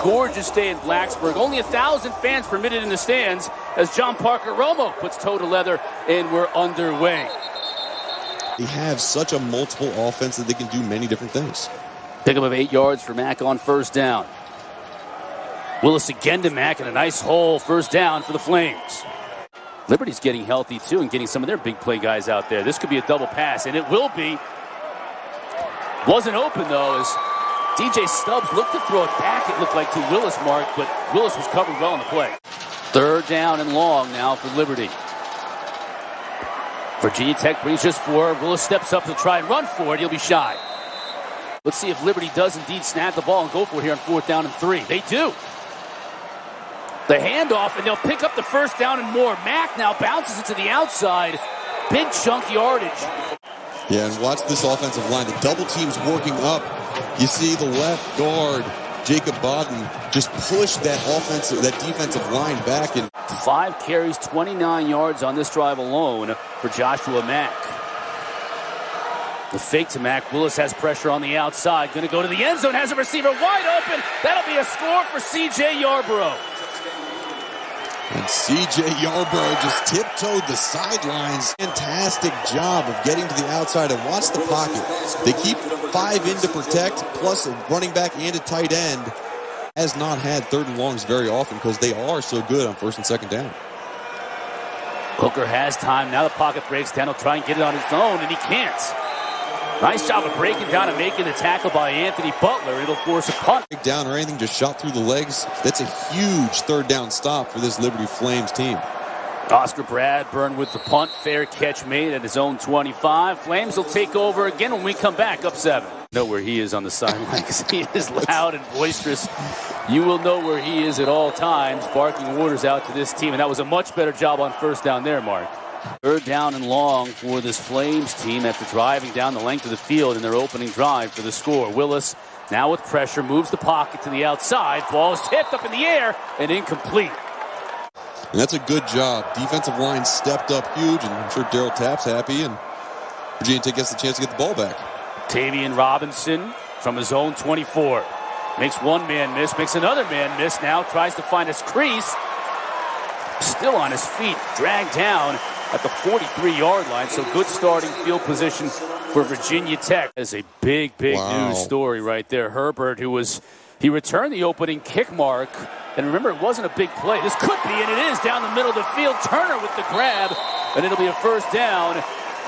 gorgeous day in Blacksburg. Only 1,000 fans permitted in the stands as John Parker Romo puts toe to leather, and we're underway. They have such a multiple offense that they can do many different things. Pickup of 8 yards for Mack on first down. Willis again to Mack, and a nice hole first down for the Flames. Liberty's getting healthy, too, and getting some of their big play guys out there. This could be a double pass, and it will be. Wasn't open, though, as DJ Stubbs looked to throw it back, it looked like, to Willis, Mark, but Willis was covered well on the play. Third down and long now for Liberty. Virginia Tech brings just 4. Willis steps up to try and run for it. He'll be shy. Let's see if Liberty does indeed snap the ball and go for it here on 4th down and 3. They do. The handoff, and they'll pick up the first down and more. Mack now bounces it to the outside. Big chunk yardage. Yeah, and watch this offensive line. The double team's working up. You see the left guard, Jacob Bodden, just push that defensive line back. And 5 carries, 29 yards on this drive alone for Joshua Mack. The fake to Mack. Willis has pressure on the outside. Going to go to the end zone. Has a receiver wide open. That'll be a score for C.J. Yarborough. And C.J. Yarborough just tiptoed the sidelines. Fantastic job of getting to the outside, and watch the pocket. They keep 5 in to protect, plus a running back and a tight end. Has not had 3rd and longs very often because they are so good on 1st and 2nd down. Hooker has time. Now the pocket breaks down. He'll try and get it on his own, and he can't. Nice job of breaking down and making the tackle by Anthony Butler. It'll force a punt. Down or anything, just shot through the legs. That's a huge 3rd down stop for this Liberty Flames team. Oscar Bradburn with the punt. Fair catch made at his own 25. Flames will take over again when we come back up 7. Know where he is on the sideline because he is loud and boisterous. You will know where he is at all times, barking orders out to this team. And that was a much better job on first down there, Mark. 3rd down and long for this Flames team after driving down the length of the field in their opening drive for the score. Willis now with pressure moves the pocket to the outside. Ball is tipped up in the air and incomplete. And that's a good job. Defensive line stepped up huge, and I'm sure Daryl Tapp's happy, and Virginia Tech gets the chance to get the ball back. Tavian Robinson from his own 24. Makes one man miss, makes another man miss. Now tries to find his crease. Still on his feet, dragged down at the 43-yard line. So good starting field position for Virginia Tech. That is a big news story right there. Herbert, he returned the opening kick mark. And remember, it wasn't a big play. This could be, and it is, down the middle of the field. Turner with the grab, and it'll be a first down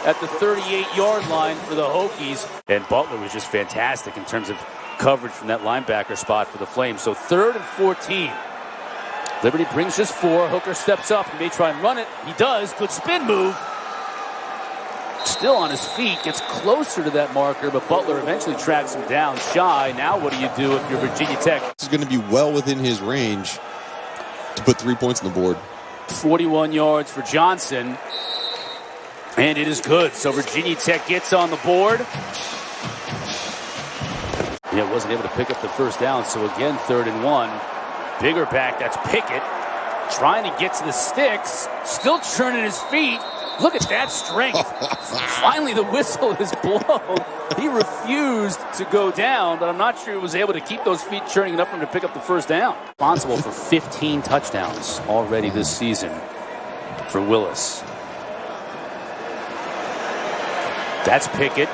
at the 38-yard line for the Hokies. And Butler was just fantastic in terms of coverage from that linebacker spot for the Flames. So 3rd and 14. Liberty brings just 4. Hooker steps up. He may try and run it. He does. Good spin move. Still on his feet. Gets closer to that marker, but Butler eventually tracks him down shy. Now what do you do if you're Virginia Tech? This is going to be well within his range to put 3 points on the board. 41 yards for Johnson. And it is good. So Virginia Tech gets on the board. Yeah, wasn't able to pick up the first down. So again, 3rd and 1. Bigger back, that's Pickett. Trying to get to the sticks. Still churning his feet. Look at that strength. Finally, the whistle is blown. He refused to go down, but I'm not sure he was able to keep those feet churning enough for him to pick up the first down. Responsible for 15 touchdowns already this season for Willis. That's Pickett.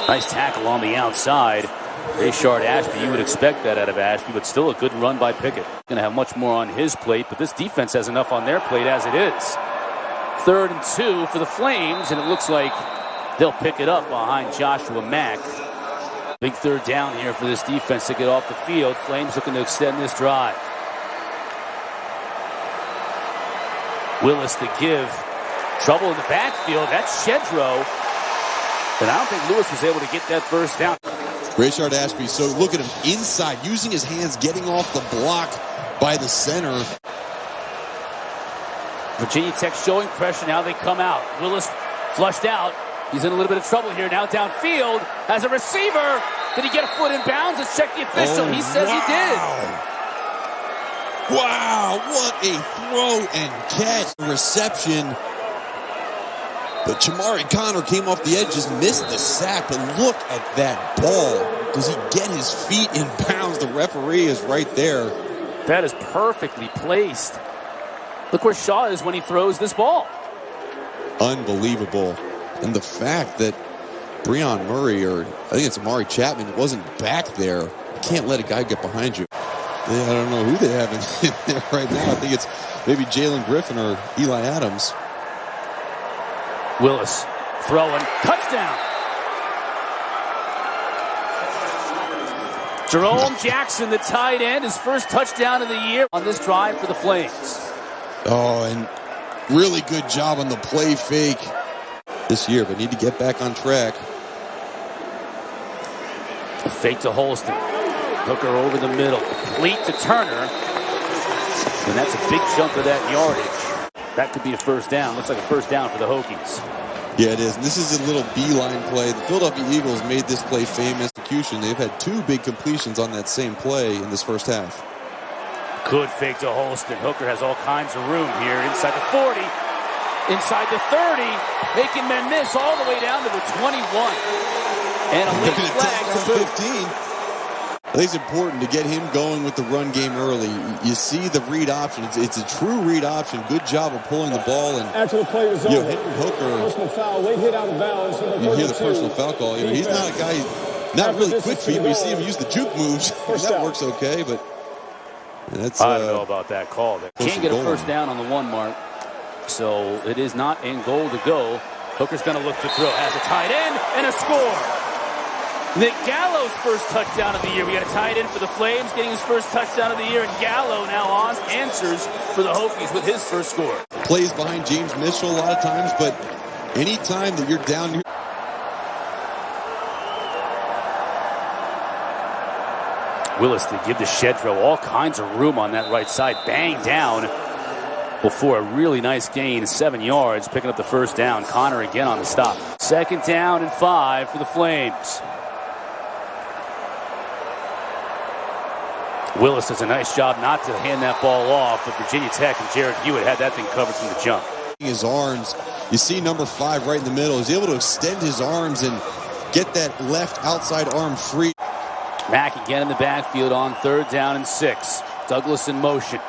Nice tackle on the outside. Rayshard Ashby, you would expect that out of Ashby, but still a good run by Pickett. Going to have much more on his plate, but this defense has enough on their plate as it is. 3rd and 2 for the Flames, and it looks like they'll pick it up behind Joshua Mack. Big 3rd down here for this defense to get off the field. Flames looking to extend this drive. Willis to give. Trouble in the backfield. That's Shedro. And I don't think Lewis was able to get that first down. Rayshard Ashby, so look at him inside, using his hands, getting off the block by the center. Virginia Tech showing pressure. Now they come out. Willis flushed out. He's in a little bit of trouble here. Now downfield. Has a receiver. Did he get a foot in bounds? Let's check the official. He says he did. Wow, what a throw and catch. Reception. But Chamari Connor came off the edge, just missed the sack. But look at that ball. does he get his feet in bounds? The referee is right there. That is perfectly placed. Look where Shaw is when he throws this ball. Unbelievable. And the fact that Breon Murray, or I think it's Amari Chapman, wasn't back there. You can't let a guy get behind you. I don't know who they have in there right now. I think it's maybe Jalen Griffin or Eli Adams. Willis throwing. Touchdown. Jerome Jackson, the tight end, his first touchdown of the year on this drive for the Flames. Oh, and really good job on the play fake this year, but need to get back on track. A fake to Holston. Hooker over the middle. Complete to Turner. And that's a big chunk of that yardage. That could be a first down. Looks like a first down for the Hokies. Yeah, it is. And this is a little beeline play. The Philadelphia Eagles made this play famous. They've had two big completions on that same play in this first half. Good fake to Holston. Hooker has all kinds of room here inside the 40, inside the 30, making men miss all the way down to the 21. And a late flag to boot. 15. I think it's important to get him going with the run game early. You see the read option. It's a true read option. Good job of pulling the ball. And after the play was over, hitting Hooker. Personal foul, late hit out of bounds. You hear the personal foul call. He's not a guy, not really quick feet, but you see him use the juke moves. That works okay, but that's... I don't know about that call. Can't get a first down on the 1 mark, so it is not in goal to go. Hooker's going to look to throw. Has a tight end and a score. Nick Gallo's first touchdown of the year. We got a tight end for the Flames getting his first touchdown of the year, and Gallo now on answers for the Hokies with his first score. Plays behind James Mitchell a lot of times, but anytime that you're down here, Willis to give the Shedro all kinds of room on that right side. Bang down before a really nice gain, 7 yards, picking up the first down. Connor again on the stop. 2nd down and 5 for the Flames. Willis does a nice job not to hand that ball off, but Virginia Tech and Jared Hewitt had that thing covered from the jump. His arms, you see number 5 right in the middle. He's able to extend his arms and get that left outside arm free. Mack again in the backfield on 3rd down and 6. Douglas in motion.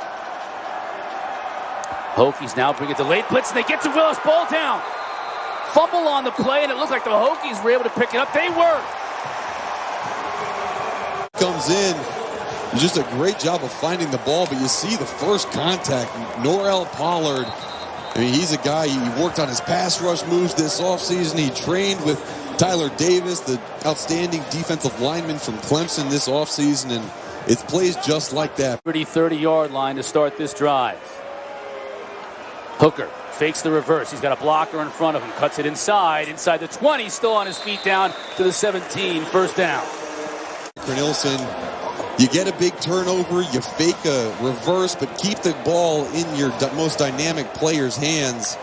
Hokies now bring it to late blitz, and they get to Willis. Ball down. Fumble on the play, and it looked like the Hokies were able to pick it up. They were. Comes in. Just a great job of finding the ball, but you see the first contact. Norrell Pollard, I mean, he's a guy, he worked on his pass rush moves this offseason. He trained with Tyler Davis, the outstanding defensive lineman from Clemson this offseason, and it plays just like that. 30-yard line to start this drive. Hooker fakes the reverse. He's got a blocker in front of him. Cuts it inside the 20. Still on his feet down to the 17. First down. Cornelison, you get a big turnover. You fake a reverse, but keep the ball in your most dynamic player's hands.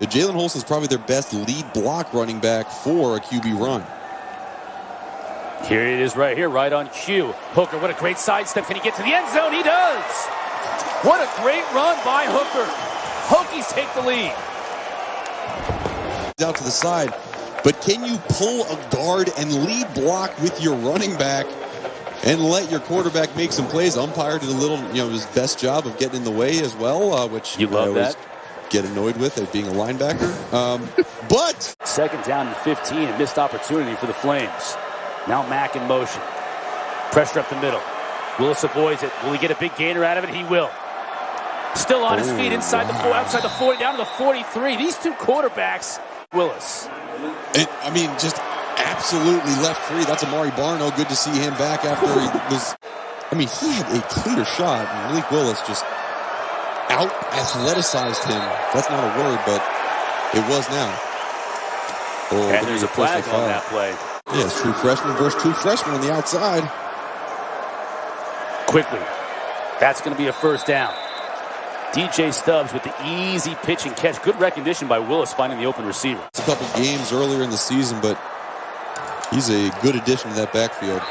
Jalen Holston is probably their best lead block running back for a QB run. Here it is right here, right on cue. Hooker, what a great sidestep. Can he get to the end zone? He does. What a great run by Hooker. Hokies take the lead. Out to the side, but can you pull a guard and lead block with your running back and let your quarterback make some plays? Umpire did a little, his best job of getting in the way as well, which you love that. Get annoyed with as being a linebacker. But 2nd down and 15, a missed opportunity for the Flames. Now Mack in motion. Pressure up the middle. Willis avoids it. Will he get a big gainer out of it? He will. Still on his feet inside the 4, outside the 40, down to the 43. These two quarterbacks, Willis. Just absolutely left free. That's Amari Barno. Good to see him back after he was. He had a clear shot, and Malik Willis just out-athleticized him. That's not a word, but it was now. And there's a flag on that play. Yes, true freshman versus true freshman on the outside. Quickly. That's going to be a first down. DJ Stubbs with the easy pitch and catch. Good recognition by Willis finding the open receiver. It's a couple games earlier in the season, but he's a good addition to that backfield.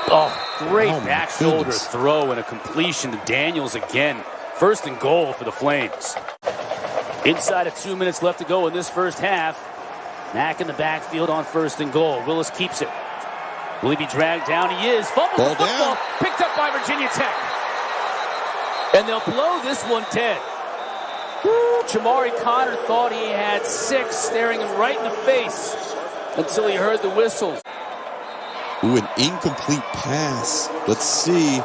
Oh, great back shoulder throw and a completion to Daniels again. 1st and goal for the Flames. Inside of 2 minutes left to go in this first half. Mack in the backfield on 1st and goal. Willis keeps it. Will he be dragged down? He is. Fumble the Ball football. down. Picked up by Virginia Tech. And they'll blow this one dead. Jamari Connor thought he had 6, staring him right in the face until he heard the whistles. Ooh, an incomplete pass. Let's see.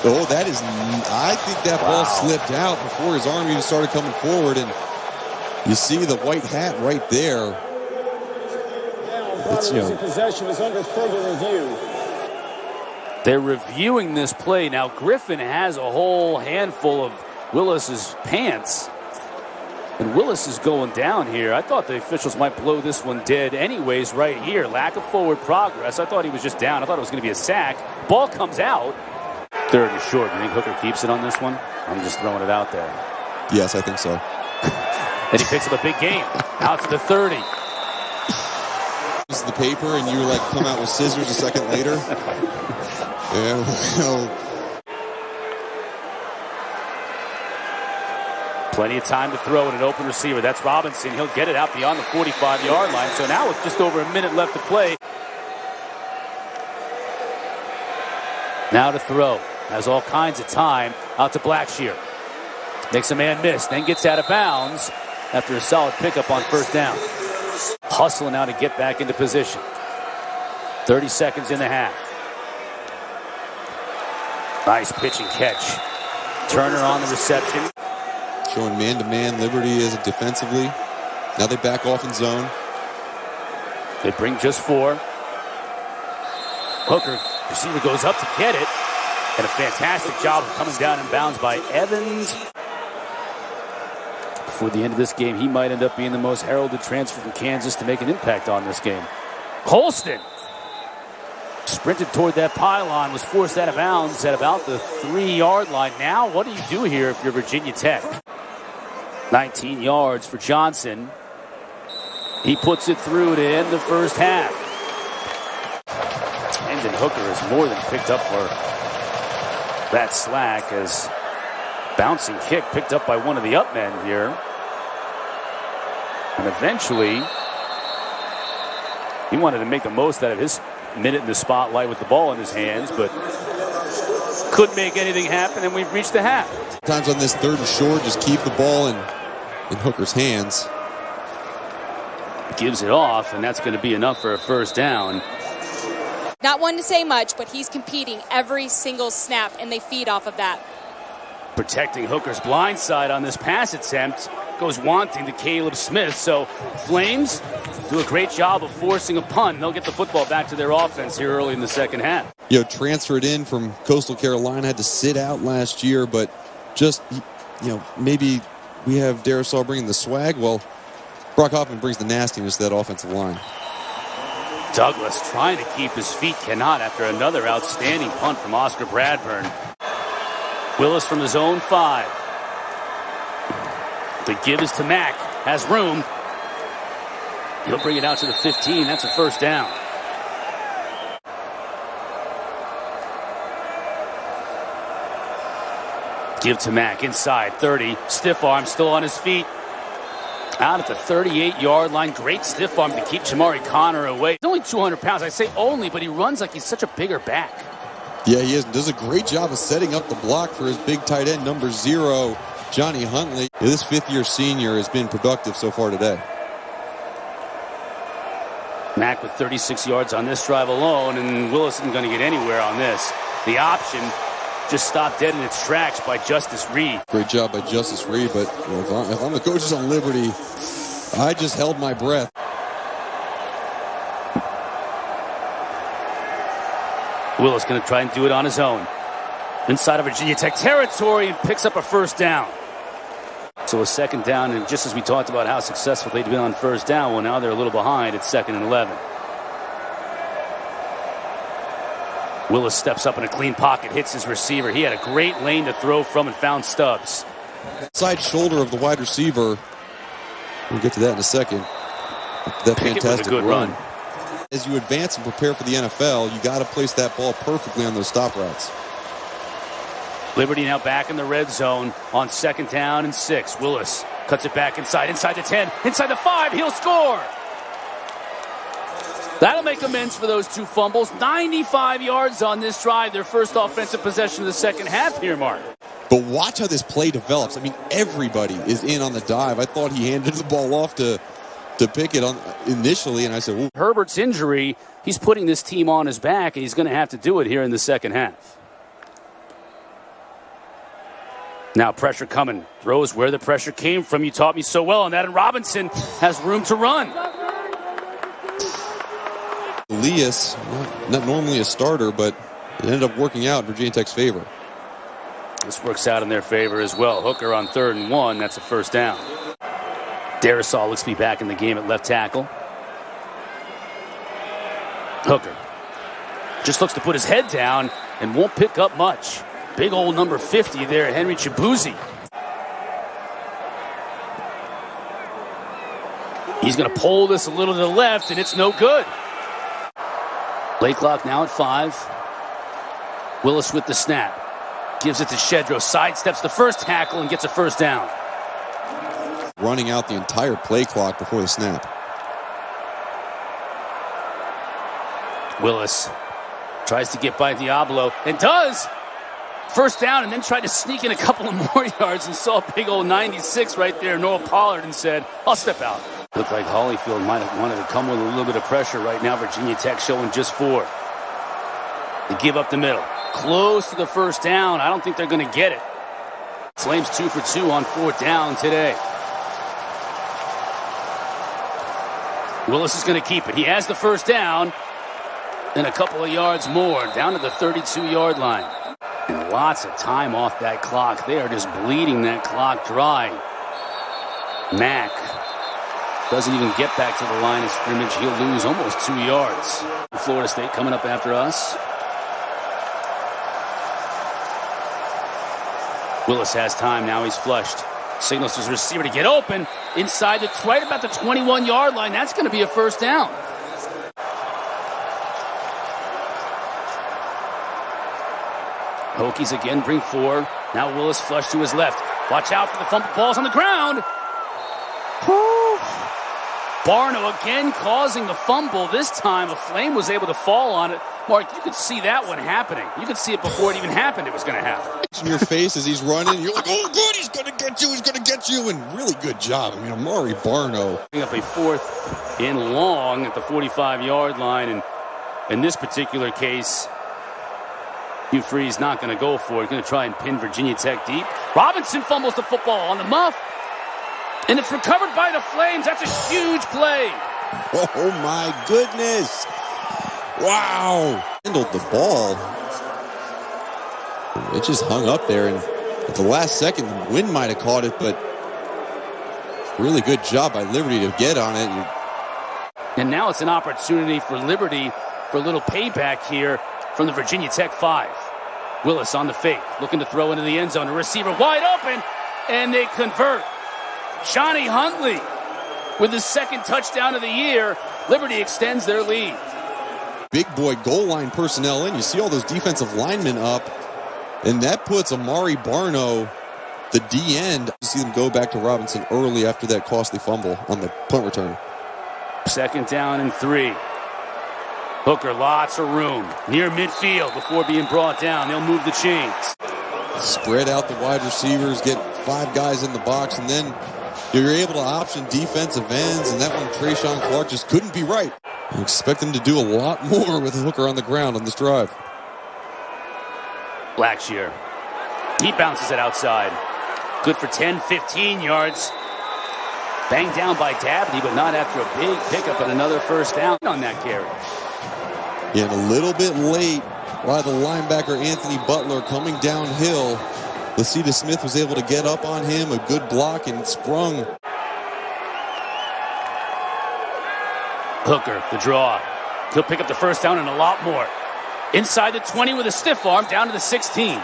Oh, that is, I think that ball slipped out before his arm even started coming forward. And you see the white hat right there. It's, possession is under further review. They're reviewing this play. Now, Griffin has a whole handful of Willis's pants. And Willis is going down here. I thought the officials might blow this one dead anyways right here. Lack of forward progress. I thought he was just down. I thought it was going to be a sack. Ball comes out. 3rd and short. You think Hooker keeps it on this one? I'm just throwing it out there. Yes, I think so. And he picks up a big gain. Out to the 30. This is the paper, and you like come out with scissors a second later. Yeah, well. Plenty of time to throw at an open receiver. That's Robinson. He'll get it out beyond the 45-yard line. So now with just over a minute left to play. Now to throw. Has all kinds of time. Out to Blackshear. Makes a man miss. Then gets out of bounds after a solid pickup on 1st down. Hustling now to get back into position. 30 seconds in the half. Nice pitch and catch. Turner on the reception. Showing man-to-man Liberty is defensively. Now they back off in zone. They bring just 4. Hooker, receiver goes up to get it. And a fantastic job of coming down in bounds by Evans. Before the end of this game, he might end up being the most heralded transfer from Kansas to make an impact on this game. Holston sprinted toward that pylon, was forced out of bounds at about the 3-yard line. Now, what do you do here if you're Virginia Tech? 19 yards for Johnson. He puts it through to end the first half. Hendon Hooker is more than picked up for that slack as bouncing kick picked up by one of the up men here. And eventually, he wanted to make the most out of his minute in the spotlight with the ball in his hands, but couldn't make anything happen, and we've reached the half. Sometimes on this 3rd and short, just keep the ball in Hooker's hands. Gives it off, and that's going to be enough for a 1st down. Not one to say much, but he's competing every single snap, and they feed off of that. Protecting Hooker's blind side on this pass attempt goes wanting to Caleb Smith. So Flames do a great job of forcing a punt. They'll get the football back to their offense here early in the second half. Transferred in from Coastal Carolina, had to sit out last year, but just, maybe we have Darrisaw bringing the swag. Well, Brock Hoffman brings the nastiness to that offensive line. Douglas trying to keep his feet, cannot after another outstanding punt from Oscar Bradburn. Willis from his own 5. The give is to Mack. Has room. He'll bring it out to the 15. That's a 1st down. Give to Mack inside 30. Stiff arm still on his feet. Out at the 38-yard line. Great stiff arm to keep Jamari Connor away. He's only 200 pounds. I say only, but he runs like he's such a bigger back. Yeah, he is. Does a great job of setting up the block for his big tight end, number 0, Johnny Huntley. This 5th-year senior has been productive so far today. Mack with 36 yards on this drive alone, and Willis isn't going to get anywhere on this. The option just stopped dead in its tracks by Justice Reed. Great job by Justice Reed, but if I'm the coaches on Liberty, I just held my breath. Willis going to try and do it on his own. Inside of Virginia Tech territory and picks up a 1st down. So a 2nd down, and just as we talked about how successful they'd been on 1st down, well, now they're a little behind at 2nd and 11. Willis steps up in a clean pocket, hits his receiver. He had a great lane to throw from and found Stubbs. Side shoulder of the wide receiver. We'll get to that in a second. That Pickett fantastic with a good run. As you advance and prepare for the NFL, you got to place that ball perfectly on those stop routes. Liberty now back in the red zone on 2nd down and 6. Willis cuts it back inside the 10, inside the 5. He'll score. That'll make amends for those 2 fumbles. 95 yards on this drive, their first offensive possession of the second half here, Mark. But watch how this play develops. I mean, everybody is in on the dive. I thought he handed the ball off to Pickett initially, and I said, ooh. Herbert's injury, he's putting this team on his back, and he's going to have to do it here in the second half. Now pressure coming. Throws where the pressure came from. You taught me so well on that, and Robinson has room to run. Elias, not normally a starter, but it ended up working out in Virginia Tech's favor. This works out in their favor as well. Hooker on 3rd and 1. That's a first down. Darrisaw looks to be back in the game at left tackle. Hooker just looks to put his head down and won't pick up much. Big old number 50 there, Henry Chibuzi. He's going to pull this a little to the left, and it's no good. Play clock now at 5. Willis with the snap. Gives it to Shedro. Sidesteps the first tackle and gets a first down. Running out the entire play clock before the snap. Willis tries to get by Diablo and does. First down, and then tried to sneak in a couple of more yards and saw a big old 96 right there, Noah Pollard, and said, I'll step out. Looked like Holyfield might have wanted to come with a little bit of pressure right now. Virginia Tech showing just 4. They give up the middle. Close to the first down. I don't think they're going to get it. Flames 2 for 2 on 4th down today. Willis is going to keep it. He has the first down and a couple of yards more down to the 32-yard line. And lots of time off that clock. They are just bleeding that clock dry. Mack doesn't even get back to the line of scrimmage. He'll lose almost 2 yards. Florida State coming up after us. Willis has time. Now he's flushed. Signals to his receiver to get open. Inside right about the 21-yard line. That's going to be a first down. Hokies again bring 4. Now Willis flushed to his left. Watch out for the fumble. Ball's on the ground. Barno again causing the fumble. This time a Flame was able to fall on it. Mark, you could see that one happening. You could see it before it even happened. It was going to happen. In your face as he's running, you're like, oh, good, he's going to get you, he's going to get you. And really good job. I mean, Amari Barno. Up a 4th and long at the 45-yard line. And in this particular case, Hugh Freeze not going to go for it. He's going to try and pin Virginia Tech deep. Robinson fumbles the football on the muff. And it's recovered by the Flames. That's a huge play. Oh, my goodness. Wow. Handled the ball. It just hung up there. And at the last second, the wind might have caught it, but really good job by Liberty to get on it. And now it's an opportunity for Liberty for a little payback here from the Virginia Tech 5. Willis on the fake, looking to throw into the end zone. A receiver wide open, and they convert. Johnny Huntley with his 2nd touchdown of the year. Liberty extends their lead. Big boy goal line personnel in. You see all those defensive linemen up, and that puts Amari Barno, the D-end. You see them go back to Robinson early after that costly fumble on the punt return. 2nd down and 3. Hooker, lots of room near midfield before being brought down. They'll move the chains. Spread out the wide receivers, get 5 guys in the box, and then you're able to option defensive ends, and that one Trayshawn Clark just couldn't be right. You expect him to do a lot more with Hooker on the ground on this drive. Blackshear. He bounces it outside. Good for 10, 15 yards. Banged down by Dabney, but not after a big pickup and another first down on that carry. Yeah, and a little bit late by the linebacker Anthony Butler coming downhill. Lacita Smith was able to get up on him, a good block, and sprung. Hooker, the draw. He'll pick up the first down and a lot more. Inside the 20 with a stiff arm, down to the 16.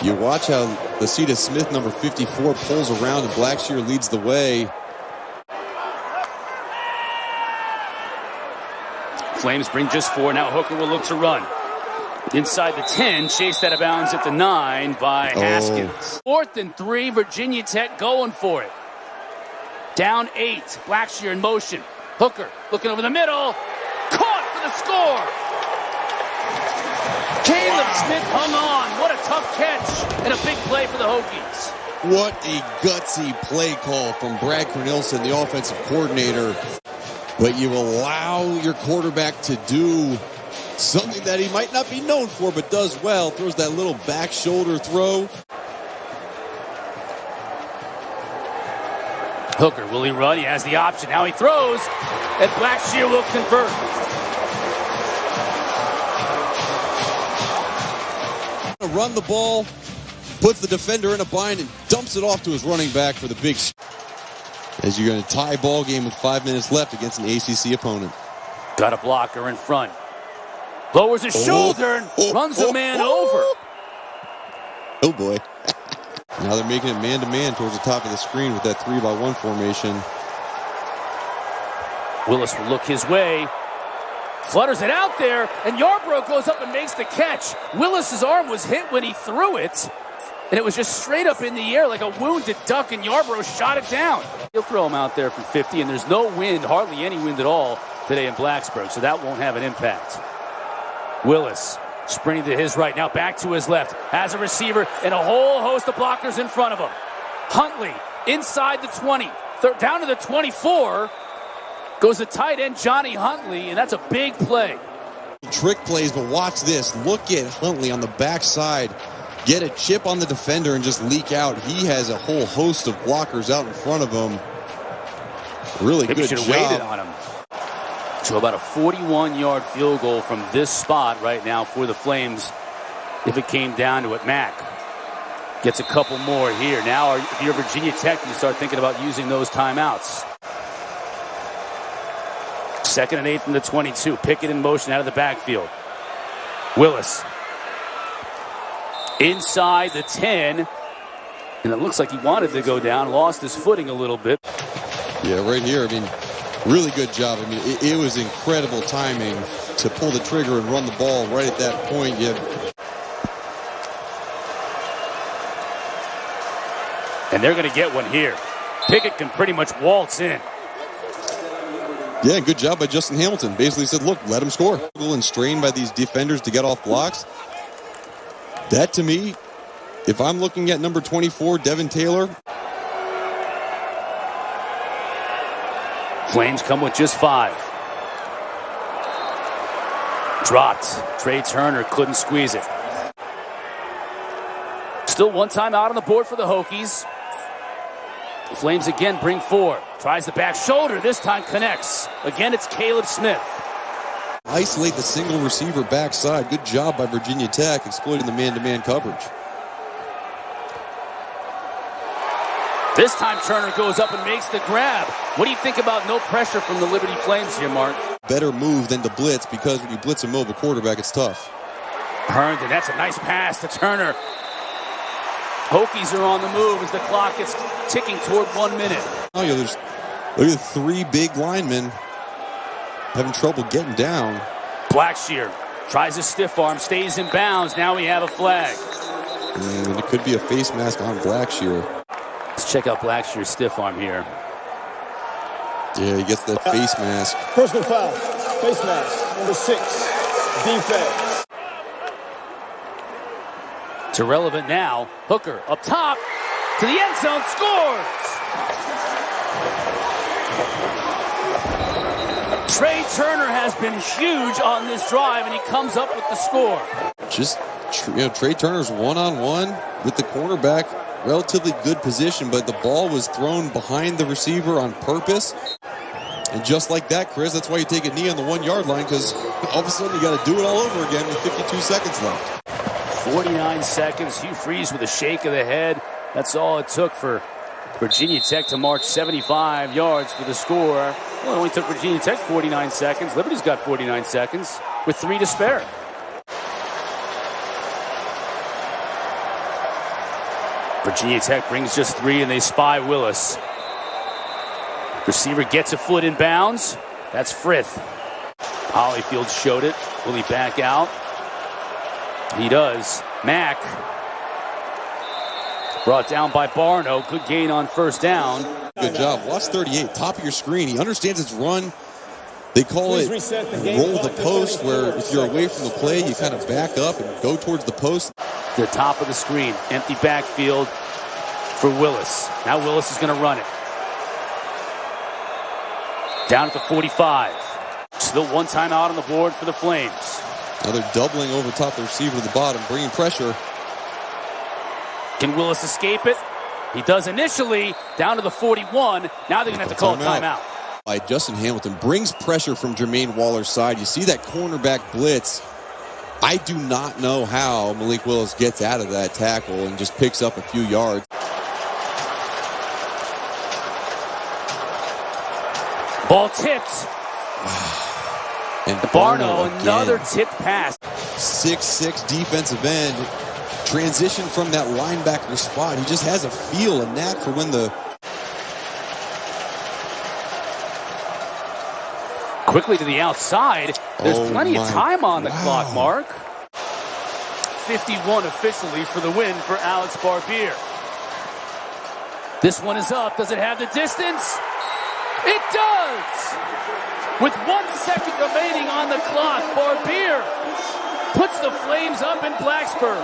You watch how Lacita Smith, number 54, pulls around and Blackshear leads the way. Flames bring just 4. Now Hooker will look to run. Inside the 10, chased out of bounds at the 9 by Haskins. 4th and 3, Virginia Tech going for it. Down 8, Blackshear in motion. Hooker looking over the middle. Caught for the score. Caleb Smith hung on. What a tough catch and a big play for the Hokies. What a gutsy play call from Brad Cornelison, the offensive coordinator. But you allow your quarterback to do something that he might not be known for, but does well. Throws that little back shoulder throw. Hooker, will he run? He has the option. Now he throws, and Blackshear will convert. Run the ball, puts the defender in a bind, and dumps it off to his running back for the big. As you're going to tie ball game with 5 minutes left against an ACC opponent. Got a blocker in front. Lowers his shoulder and runs a man over. Oh boy. Now they're making it man-to-man towards the top of the screen with that 3-by-1 formation. Willis will look his way. Flutters it out there, and Yarbrough goes up and makes the catch. Willis's arm was hit when he threw it, and it was just straight up in the air like a wounded duck, and Yarbrough shot it down. He'll throw him out there for 50, and there's no wind, hardly any wind at all today in Blacksburg, so that won't have an impact. Willis sprinting to his right, now back to his left, has a receiver and a whole host of blockers in front of him. Huntley inside the 20, down to the 24, goes the tight end Johnny Huntley, and that's a big play. Trick plays, but watch this. Look at Huntley on the backside. Get a chip on the defender and just leak out. He has a whole host of blockers out in front of him. Really Maybe good should have job. waited on him. So about a 41-yard field goal from this spot right now for the Flames if it came down to it. Mack gets a couple more here. Now, if you're Virginia Tech, you start thinking about using those timeouts. 2nd and 8 from the 22. Pickett in motion out of the backfield. Willis inside the 10. And it looks like he wanted to go down, lost his footing a little bit. Yeah, right here, I mean, really good job. I mean, it was incredible timing to pull the trigger and run the ball right at that point. And they're going to get one here. Pickett can pretty much waltz in. Yeah, good job by Justin Hamilton. Basically said, look, let him score. And strained by these defenders to get off blocks. That, to me, if I'm looking at number 24, Devin Taylor. Flames come with just 5. Dropped. Trey Turner couldn't squeeze it. Still one time out on the board for the Hokies. The Flames again bring 4. Tries the back shoulder. This time connects. Again, it's Caleb Smith. Isolate the single receiver backside. Good job by Virginia Tech exploiting the man-to-man coverage. This time Turner goes up and makes the grab. What do you think about no pressure from the Liberty Flames here, Mark? Better move than to blitz, because when you blitz a mobile quarterback, it's tough. Herndon, that's a nice pass to Turner. Hokies are on the move as the clock gets ticking toward 1 minute. Oh, yeah, look at 3 big linemen having trouble getting down. Blackshear tries a stiff arm, stays in bounds. Now we have a flag. And it could be a face mask on Blackshear. Let's check out Blackshear's stiff arm here. Yeah, he gets that face mask. Personal foul. Face mask. Number 6. Defense. It's irrelevant now. Hooker up top to the end zone, scores! Trey Turner has been huge on this drive, and he comes up with the score. Just, Trey Turner's one-on-one with the cornerback. Relatively good position, but the ball was thrown behind the receiver on purpose. And just like that, Chris, that's why you take a knee on the 1-yard line, because all of a sudden you got to do it all over again with 52 seconds left. 49 seconds. Hugh Freeze with a shake of the head. That's all it took for Virginia Tech to march 75 yards for the score. Well, it only took Virginia Tech 49 seconds. Liberty's got 49 seconds with 3 to spare. Virginia Tech brings just 3, and they spy Willis. Receiver gets a foot in bounds. That's Frith. Holyfield showed it. Will he back out? He does. Mack. Brought down by Barno. Good gain on first down. Good job. Watch 38. Top of your screen. He understands it's run They call Please it reset the game roll the clock to post, 30 where seconds. if you're away from the play, you kind of back up and go towards the post. The top of the screen. Empty backfield for Willis. Now Willis is going to run it. Down at the 45. Still one timeout on the board for the Flames. Now they're doubling over top the receiver to the bottom, bringing pressure. Can Willis escape it? He does initially. Down to the 41. Now they're going to have to call a timeout. By Justin Hamilton brings pressure from Jermaine Waller's side. You see that cornerback blitz. I do not know how Malik Willis gets out of that tackle and just picks up a few yards. Ball tipped. And Barno, again, another tipped pass. 6'6" defensive end. Transition from that linebacker spot. He just has a feel, a knack for when the... Quickly to the outside. There's plenty of time on the wow. clock, Mark. 51 officially for the win for Alex Barbier. This one is up. Does it have the distance? It does! With 1 second remaining on the clock, Barbier puts the Flames up in Blacksburg.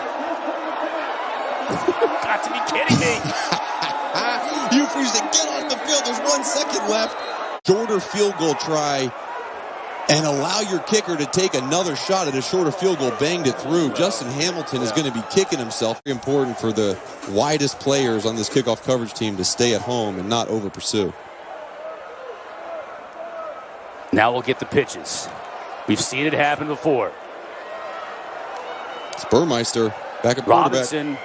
Got to be kidding me. You freeze it. Get off the field. There's 1 second left. Shorter field goal try and allow your kicker to take another shot at a shorter field goal. Banged it through. Justin Hamilton is going to be kicking himself. Very important for the widest players on this kickoff coverage team to stay at home and not over pursue. Now we'll get the pitches. We've seen it happen before. It's Burmeister back at quarterback. Robinson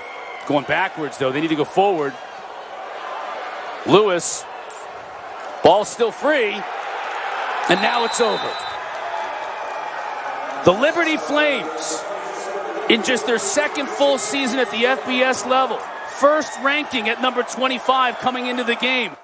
going backwards, though. They need to go forward. Lewis. Ball's still free. And now it's over. The Liberty Flames, in just their second full season at the FBS level, first ranking at number 25 coming into the game.